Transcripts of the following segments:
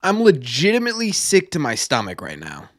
I'm legitimately sick to my stomach right now.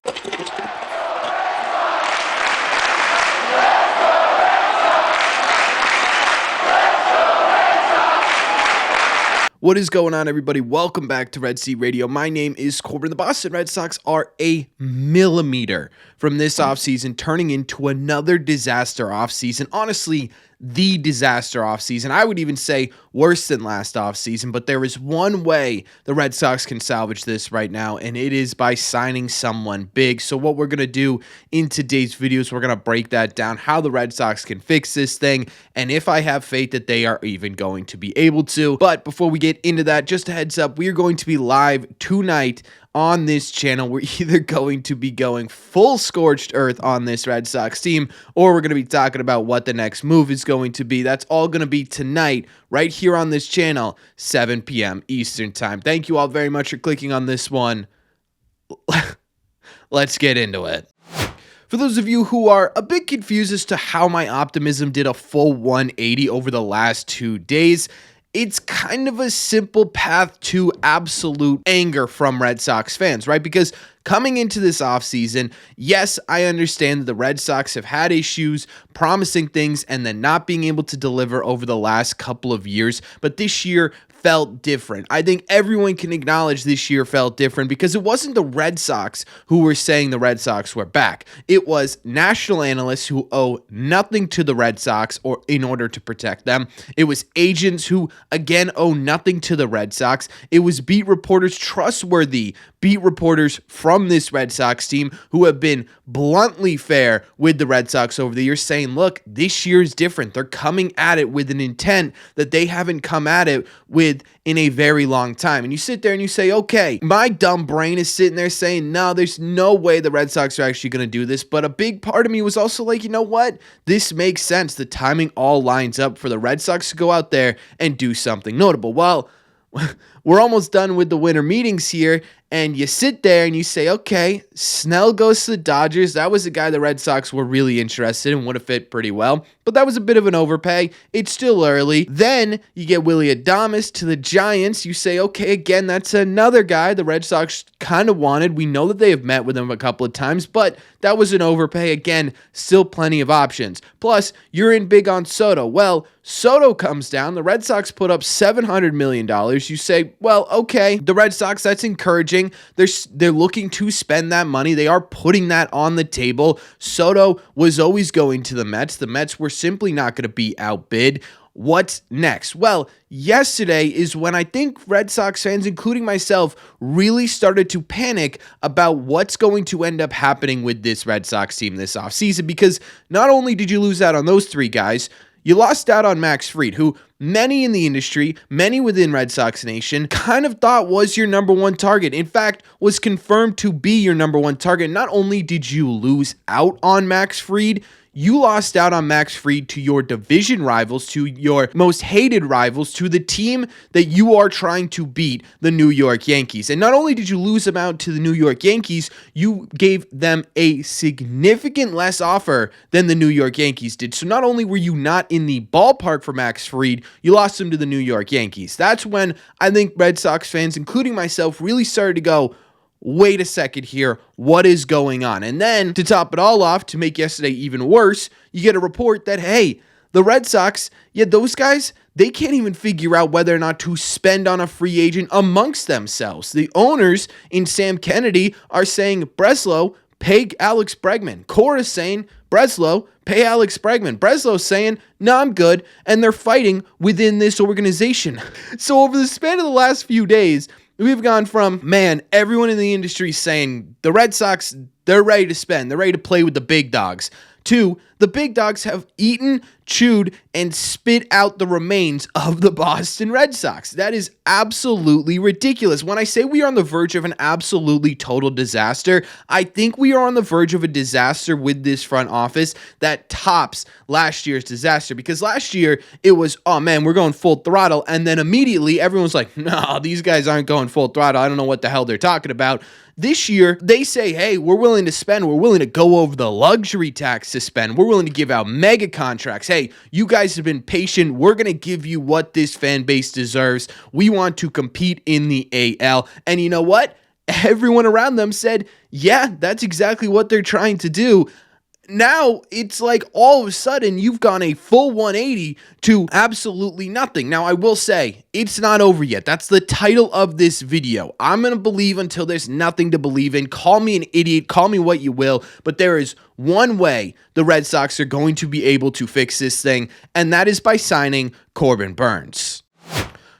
What is going on, everybody? Welcome back to Red Sea Radio. My name is Corbin. The Boston Red Sox are a millimeter from this offseason turning into another disaster offseason. Honestly, the disaster offseason. I would even say worse than last offseason, but there is one way the Red Sox can salvage this right now, and it is by signing someone big. So what we're going to do in today's video is we're going to break that down, how the Red Sox can fix this thing, and if I have faith that they are even going to be able to. But before we get into that, just a heads up, we are going to be live tonight on this channel. We're either going to be going full scorched earth on this Red Sox team, or we're going to be talking about what the next move is going to be. That's all going to be tonight, right here on this channel, 7 p.m. Eastern time. Thank you all very much for clicking on this one. Let's get into it. For those of you who are a bit confused as to how my optimism did a full 180 over the last 2 days, it's kind of a simple path to absolute anger from Red Sox fans, right? Because coming into this offseason, yes, I understand that the Red Sox have had issues promising things and then not being able to deliver over the last couple of years, but this year felt different. I think everyone can acknowledge this year felt different because it wasn't the Red Sox who were saying the Red Sox were back. It was national analysts who owe nothing to the Red Sox or in order to protect them. It was agents who, again, owe nothing to the Red Sox. It was beat reporters, trustworthy beat reporters from this Red Sox team who have been bluntly fair with the Red Sox over the years, saying, look, this year is different. They're coming at it with an intent that they haven't come at it with in a very long time. And you sit there and you say, okay, my dumb brain is sitting there saying, no, there's no way the Red Sox are actually going to do this. But a big part of me was also like, you know what? This makes sense. The timing all lines up for the Red Sox to go out there and do something notable. Well, we're almost done with the winter meetings here, and you sit there and you say, okay, Snell goes to the Dodgers. That was a guy the Red Sox were really interested in, would have fit pretty well, but that was a bit of an overpay. It's still early. Then you get Willy Adames to the Giants. You say, okay, again, that's another guy the Red Sox kind of wanted. We know that they have met with him a couple of times, but that was an overpay. Again, still plenty of options. Plus, you're in big on Soto. Well, Soto comes down. The Red Sox put up $700 million. You say, well, okay, the Red Sox, that's encouraging. They're looking to spend that money. They are putting that on the table. Soto was always going to the Mets. The Mets were simply not going to be outbid. What's next? Well, yesterday is when I think Red Sox fans, including myself, really started to panic about what's going to end up happening with this Red Sox team this offseason, because not only did you lose out on those three guys, you lost out on Max Fried, who many in the industry, many within Red Sox Nation, kind of thought was your number one target. In fact, was confirmed to be your number one target. Not only did you lose out on Max Fried, you lost out on Max Fried to your division rivals, to your most hated rivals, to the team that you are trying to beat, the New York Yankees. And not only did you lose them out to the New York Yankees, you gave them a significant less offer than the New York Yankees did. So not only were you not in the ballpark for Max Fried, you lost him to the New York Yankees. That's when I think Red Sox fans, including myself, really started to go, wait a second here, what is going on? And then to top it all off, to make yesterday even worse, you get a report that, hey, the Red Sox, those guys, they can't even figure out whether or not to spend on a free agent amongst themselves. The owners in Sam Kennedy are saying, Breslow, pay Alex Bregman. Cora's saying, Breslow, pay Alex Bregman. Breslow's saying, no, I'm good. And they're fighting within this organization. So over the span of the last few days, we've gone from, man, everyone in the industry saying the Red Sox, they're ready to spend, they're ready to play with the big dogs, to the big dogs have eaten, chewed, and spit out the remains of the Boston Red Sox. That is absolutely ridiculous. When I say we are on the verge of an absolutely total disaster, I think we are on the verge of a disaster with this front office that tops last year's disaster. Because last year, it was, oh man, we're going full throttle. And then immediately, everyone's like, no, these guys aren't going full throttle. I don't know what the hell they're talking about. This year, they say, hey, we're willing to spend. We're willing to go over the luxury tax to spend. We're willing to give out mega contracts. Hey, you guys have been patient. We're going to give you what this fan base deserves. We want to compete in the AL. And you know what? Everyone around them said, yeah, that's exactly what they're trying to do. Now it's like all of a sudden you've gone a full 180 to absolutely nothing. Now I will say it's not over yet. That's the title of this video. I'm going to believe until there's nothing to believe in. Call me an idiot, call me what you will, but there is one way the Red Sox are going to be able to fix this thing, and that is by signing Corbin Burnes.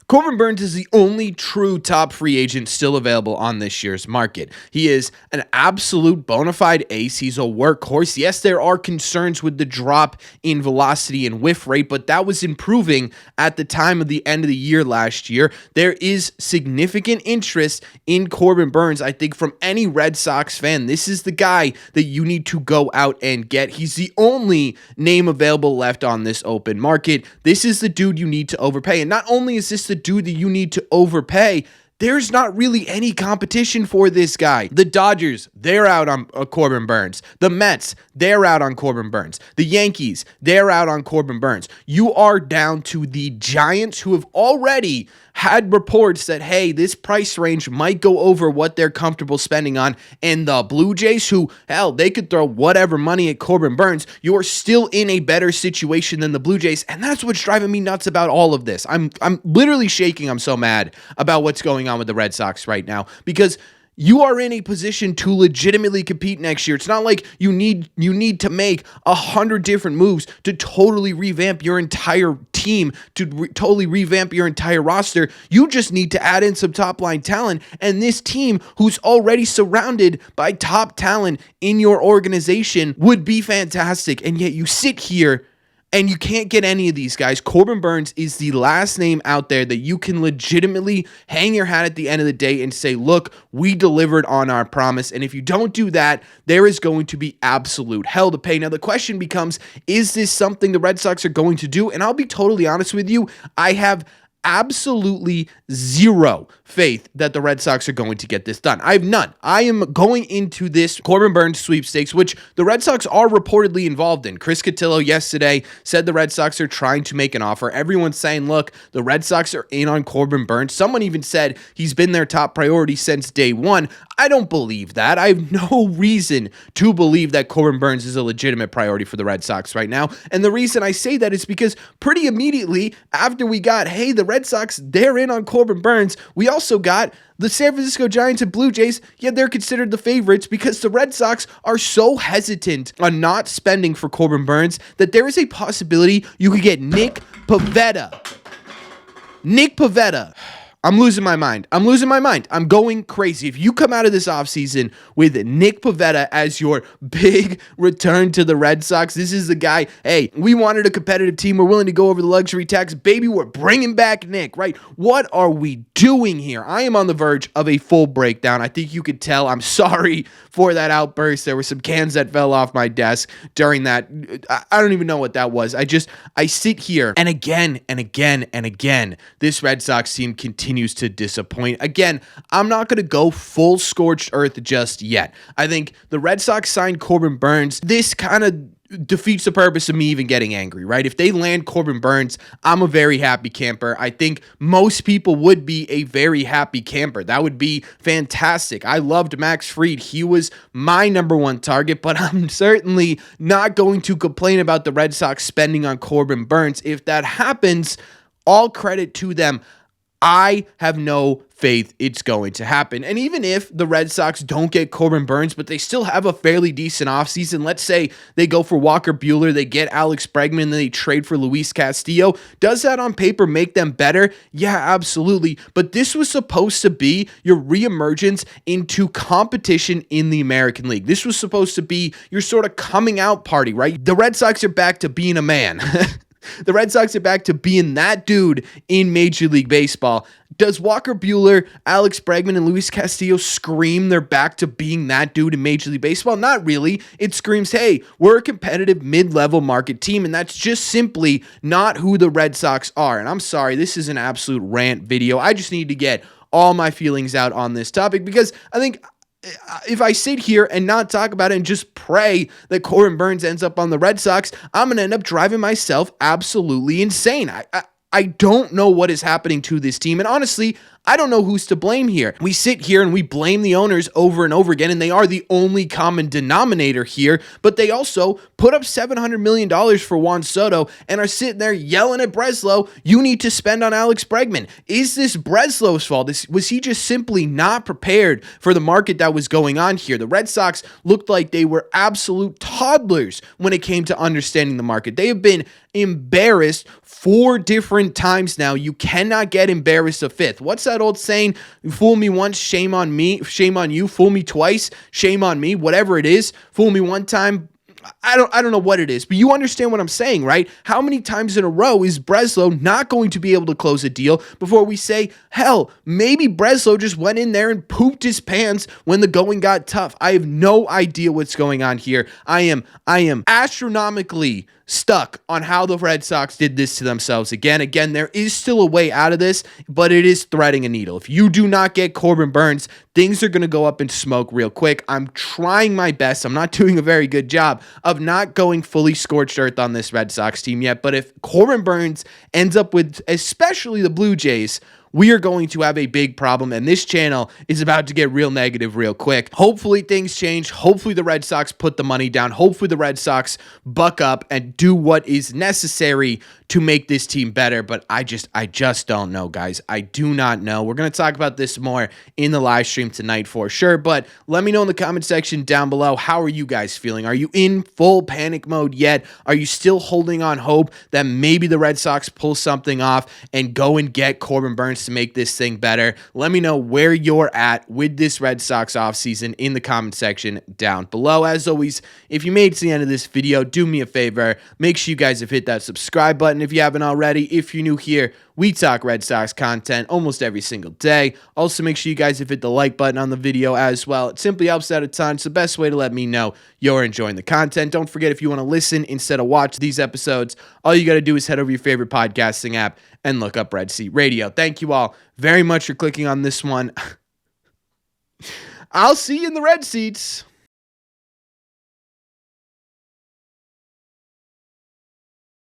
Corbin Burnes is the only true top free agent still available on this year's market. He is an absolute bona fide ace. He's a workhorse. Yes, there are concerns with the drop in velocity and whiff rate, but that was improving at the time of the end of the year last year. There is significant interest in Corbin Burnes, I think, from any Red Sox fan. This is the guy that you need to go out and get. He's the only name available left on this open market. This is the dude you need to overpay. And not only is this the dude that you need to overpay, there's not really any competition for this guy. The Dodgers, they're out on Corbin Burnes. The Mets, they're out on Corbin Burnes. The Yankees, they're out on Corbin Burnes. You are down to the Giants, who have already had reports that, hey, this price range might go over what they're comfortable spending on, and the Blue Jays, who, hell, they could throw whatever money at Corbin Burnes. You're still in a better situation than the Blue Jays, and that's what's driving me nuts about all of this. I'm literally shaking. I'm so mad about what's going on with the Red Sox right now, because you are in a position to legitimately compete next year. It's not like you need to make 100 different moves to totally revamp your entire team, to totally revamp your entire roster. You just need to add in some top line talent, and this team, who's already surrounded by top talent in your organization, would be fantastic. And yet you sit here and you can't get any of these guys. Corbin Burnes is the last name out there that you can legitimately hang your hat at the end of the day and say, look, we delivered on our promise. And if you don't do that, there is going to be absolute hell to pay. Now, the question becomes, is this something the Red Sox are going to do? And I'll be totally honest with you, I have absolutely zero faith that the Red Sox are going to get this done. I have none. I am going into this Corbin Burnes sweepstakes, which the Red Sox are reportedly involved in. Chris Cotillo yesterday said the Red Sox are trying to make an offer. Everyone's saying, look, the Red Sox are in on Corbin Burnes. Someone even said he's been their top priority since day one. I don't believe that. I have no reason to believe that Corbin Burnes is a legitimate priority for the Red Sox right now. And the reason I say that is because pretty immediately after we got, hey, the Red Sox, they're in on Corbin Burnes, we also got the San Francisco Giants and Blue Jays. Yeah, they're considered the favorites because the Red Sox are so hesitant on not spending for Corbin Burnes that there is a possibility you could get Nick Pivetta. Nick Pivetta. I'm losing my mind. I'm going crazy. If you come out of this offseason with Nick Pivetta as your big return to the Red Sox, this is the guy, hey, we wanted a competitive team. We're willing to go over the luxury tax. Baby, we're bringing back Nick, right? What are we doing here? I am on the verge of a full breakdown. I think you could tell. I'm sorry for that outburst. There were some cans that fell off my desk during that. I don't even know what that was. I sit here and again, this Red Sox team continues to disappoint. Again, I'm not going to go full scorched earth just yet. I think the Red Sox signed Corbin Burnes. This kind of defeats the purpose of me even getting angry, right? If they land Corbin Burnes, I'm a very happy camper. I think most people would be a very happy camper. That would be fantastic. I loved Max Fried. He was my number one target, but I'm certainly not going to complain about the Red Sox spending on Corbin Burnes. If that happens, all credit to them. I have no faith it's going to happen. And even if the Red Sox don't get Corbin Burnes, but they still have a fairly decent offseason, let's say they go for Walker Buehler, they get Alex Bregman, then they trade for Luis Castillo, does that on paper make them better? Yeah, absolutely. But this was supposed to be your reemergence into competition in the American League. This was supposed to be your sort of coming out party, right? The Red Sox are back to being a man. The Red Sox are back to being that dude in Major League Baseball. Does Walker Buehler, Alex Bregman, and Luis Castillo scream they're back to being that dude in Major League Baseball? Not really. It screams, hey, we're a competitive mid-level market team, and that's just simply not who the Red Sox are. And I'm sorry, this is an absolute rant video. I just need to get all my feelings out on this topic because I think if I sit here and not talk about it and just pray that Corbin Burnes ends up on the Red Sox, I'm going to end up driving myself absolutely insane. I don't know what is happening to this team. And honestly, I don't know who's to blame here. We sit here and we blame the owners over and over again, and they are the only common denominator here, but they also put up $700 million for Juan Soto and are sitting there yelling at Breslow, you need to spend on Alex Bregman. Is this Breslow's fault? Was he just simply not prepared for the market that was going on here? The Red Sox looked like they were absolute toddlers when it came to understanding the market. They have been embarrassed 4 different times now. You cannot get embarrassed a fifth. What's that old saying? Fool me once, shame on me, shame on you. Fool me twice, shame on me. Whatever it is, fool me one time, I don't know what it is, but you understand what I'm saying, right? How many times in a row is Breslow not going to be able to close a deal before we say, hell, maybe Breslow just went in there and pooped his pants when the going got tough? I have no idea what's going on here. I am astronomically stuck on how the Red Sox did this to themselves again. Again, there is still a way out of this, but it is threading a needle. If you do not get Corbin Burnes, things are going to go up in smoke real quick. I'm trying my best. I'm not doing a very good job of not going fully scorched earth on this Red Sox team yet, but if Corbin Burnes ends up with, especially the Blue Jays, we are going to have a big problem, and this channel is about to get real negative real quick. Hopefully things change. Hopefully the Red Sox put the money down. Hopefully the Red Sox buck up and do what is necessary to make this team better, but I just don't know, guys. I do not know. We're going to talk about this more in the live stream tonight for sure, but let me know in the comment section down below, how are you guys feeling? Are you in full panic mode yet? Are you still holding on hope that maybe the Red Sox pull something off and go and get Corbin Burnes to make this thing better? Let me know where you're at with this Red Sox offseason in the comment section down below. As always, if you made it to the end of this video, do me a favor. Make sure you guys have hit that subscribe button if you haven't already. If you're new here, we talk Red Sox content almost every single day. Also, make sure you guys have hit the like button on the video as well. It simply helps out a ton. It's the best way to let me know you're enjoying the content. Don't forget, if you want to listen instead of watch these episodes, all you got to do is head over your favorite podcasting app and look up Red Seat Radio. Thank you all very much for clicking on this one. I'll see you in the Red Seats.